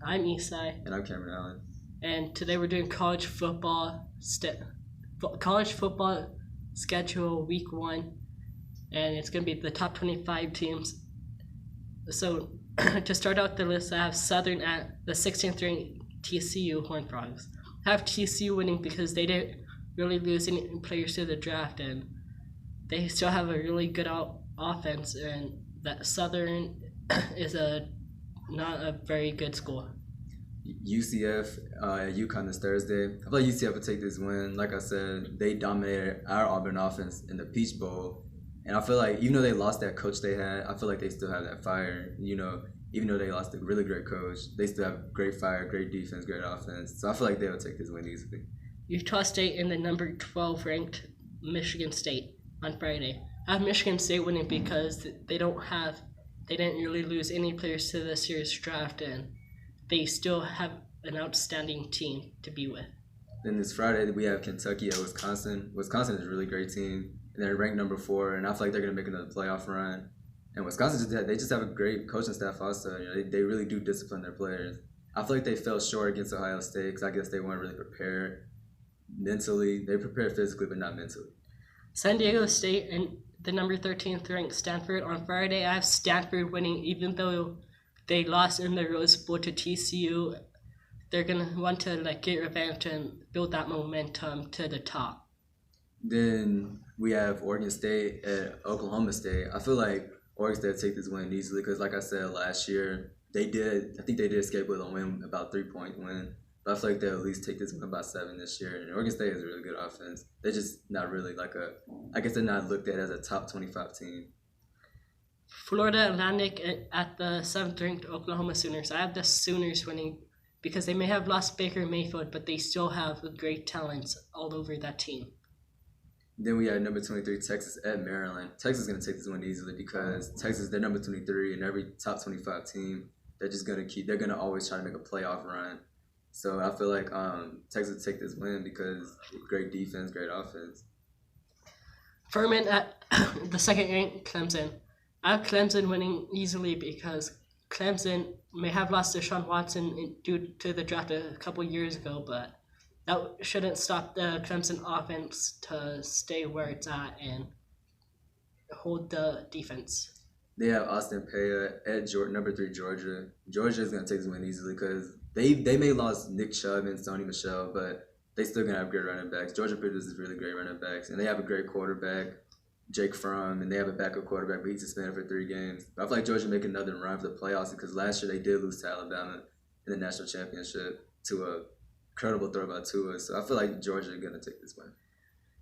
I'm Esai, And I'm Cameron Allen. and today we're doing college football schedule week one, and it's gonna be the top 25 teams. So to start out the list, I have Southern at the 16th ranked TCU Horned Frogs. I have TCU winning because they didn't really lose any players to the draft, and they still have a really good offense, and that Southern is a not a very good school. UCF at UConn this Thursday. I feel like UCF will take this win. Like I said, they dominated our Auburn offense in the Peach Bowl. And I feel like even though they lost that coach they had, I feel like they still have that fire. Even though they lost a really great coach, they still have great fire, great defense, great offense. So I feel like they'll take this win easily. Utah State and the number 12 ranked Michigan State on Friday. I have Michigan State winning because they didn't really lose any players to this year's draft, and they still have an outstanding team to be with. Then this Friday we have Kentucky at Wisconsin. Wisconsin is a really great team, and they're ranked number 4, and I feel like they're gonna make another playoff run. And Wisconsin just have a great coaching staff also. They really do discipline their players. I feel like they fell short against Ohio State because I guess they weren't really prepared mentally. They prepared physically, but not mentally. San Diego State and the number 13th ranked Stanford on Friday. I have Stanford winning, even though they lost in the Rose Bowl to TCU. They're gonna want to get revenge and build that momentum to the top. Then we have Oregon State at Oklahoma State. I feel like Oregon State will take this win easily because, like I said last year, I think they did escape with a win, about 3-point win. But I feel like they'll at least take this win by 7 this year. And Oregon State is a really good offense. They're just not really I guess they're not looked at as a top 25 team. Florida Atlantic at the 7th ranked Oklahoma Sooners. I have the Sooners winning because they may have lost Baker Mayfield, but they still have great talents all over that team. Then we have number 23, Texas at Maryland. Texas is going to take this one easily because Texas, they're number 23, and every top 25 team, they're going to always try to make a playoff run. So I feel like Texas will take this win because great defense, great offense. Furman at the 2nd ranked Clemson. I have Clemson winning easily because Clemson may have lost Deshaun Watson due to the draft a couple years ago, but that shouldn't stop the Clemson offense to stay where it's at and hold the defense. They have Austin Peay at number 3 Georgia. Georgia is going to take this win easily because they may lost Nick Chubb and Sony Michel, but they still going to have great running backs. Georgia produces really great running backs, and they have a great quarterback, Jake Fromm, and they have a backup quarterback, but he's suspended for 3 games. But I feel like Georgia make another run for the playoffs because last year they did lose to Alabama in the national championship to a incredible throw by Tua. So I feel like Georgia is going to take this win.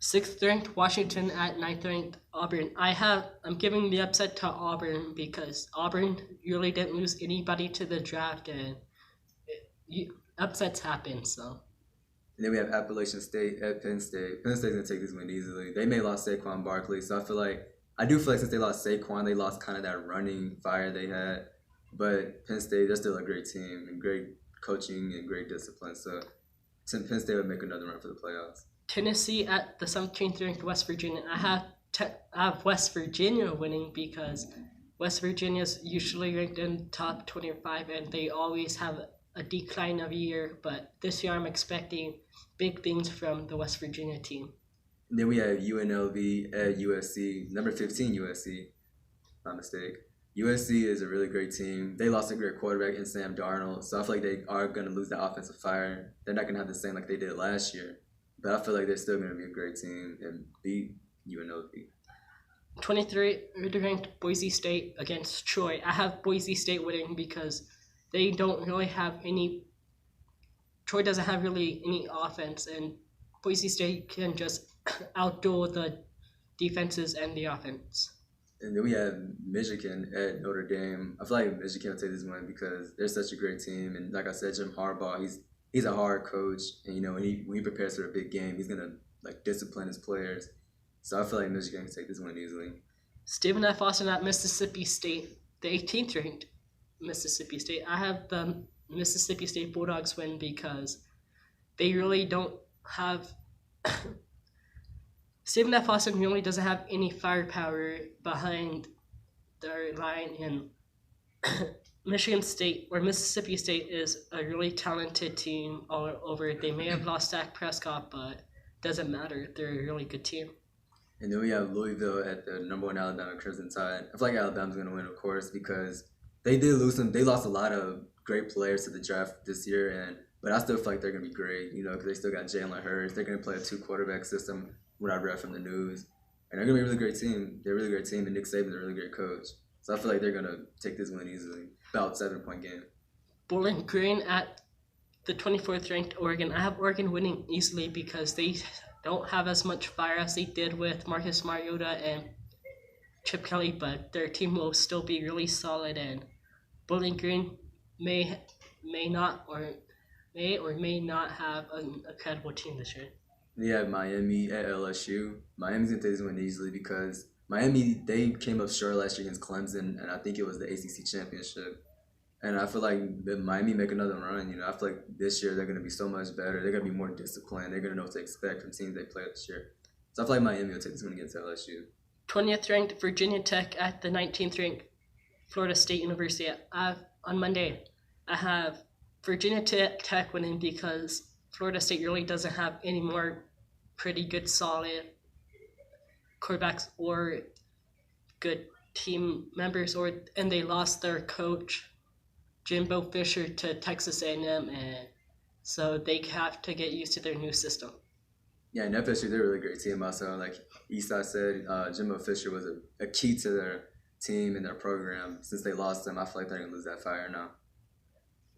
6th ranked Washington at 9th ranked Auburn. I'm giving the upset to Auburn because Auburn really didn't lose anybody to the draft, and upsets happen. So. And then we have Appalachian State at Penn State. Penn State's going to take this win easily. They may lost Saquon Barkley, so I do feel like since they lost Saquon, they lost kind of that running fire they had. But Penn State, they're still a great team and great coaching and great discipline. So Penn State would make another run for the playoffs. Tennessee at the 17th ranked West Virginia. I have West Virginia winning because West Virginia is usually ranked in top 25, and they always have a decline of a year. But this year I'm expecting big things from the West Virginia team. And then we have UNLV at USC, number 15 USC, not mistake. USC is a really great team. They lost a great quarterback in Sam Darnold, so I feel like they are going to lose the offensive fire. They're not going to have the same like they did last year. But I feel like they're still going to be a great team and beat UNLV. 23 ranked Boise State against Troy. I have Boise State winning because they don't really have any. Troy doesn't have really any offense, and Boise State can just outduel the defenses and the offense. And then we have Michigan at Notre Dame. I feel like Michigan will take this win because they're such a great team. And like I said, Jim Harbaugh, he's a hard coach. And, when he prepares for a big game, he's going to, discipline his players. So I feel like Michigan can take this win easily. Stephen F. Austin at Mississippi State, the 18th ranked Mississippi State. I have the Mississippi State Bulldogs win because they really don't have Stephen F. Austin really doesn't have any firepower behind their line, and Michigan State or Mississippi State is a really talented team all over. They may have lost Dak Prescott, but doesn't matter. They're a really good team. And then we have Louisville at the number one Alabama Crimson Tide. I feel like Alabama's gonna win, of course, because they did lose some. They lost a lot of great players to the draft this year, but I still feel like they're gonna be great. Because they still got Jalen Hurts. They're gonna play a 2 quarterback system. What I read from the news, and they're gonna be a really great team. They're a really great team, and Nick Saban's a really great coach. So I feel like they're gonna take this win easily. About 7 point game. Bowling Green at the 24th ranked Oregon. I have Oregon winning easily because they don't have as much fire as they did with Marcus Mariota and Chip Kelly, but their team will still be really solid. And Bowling Green may not or may not have a credible team this year. We have Miami at LSU. Miami's gonna take this win easily because Miami they came up short last year against Clemson, and I think it was the ACC championship. And I feel like the Miami make another run. I feel like this year they're gonna be so much better. They're gonna be more disciplined. They're gonna know what to expect from teams they play this year. So I feel like Miami will take this win against LSU. 20th ranked Virginia Tech at the 19th ranked Florida State University. On Monday, I have Virginia Tech winning because Florida State really doesn't have any more pretty good, solid quarterbacks or good team members, and they lost their coach Jimbo Fisher to Texas A&M, and so they have to get used to their new system. Yeah, and FSU they're a really great team. Also, like Esai said, Jimbo Fisher was a key to their team and their program. Since they lost him, I feel like they're gonna lose that fire now.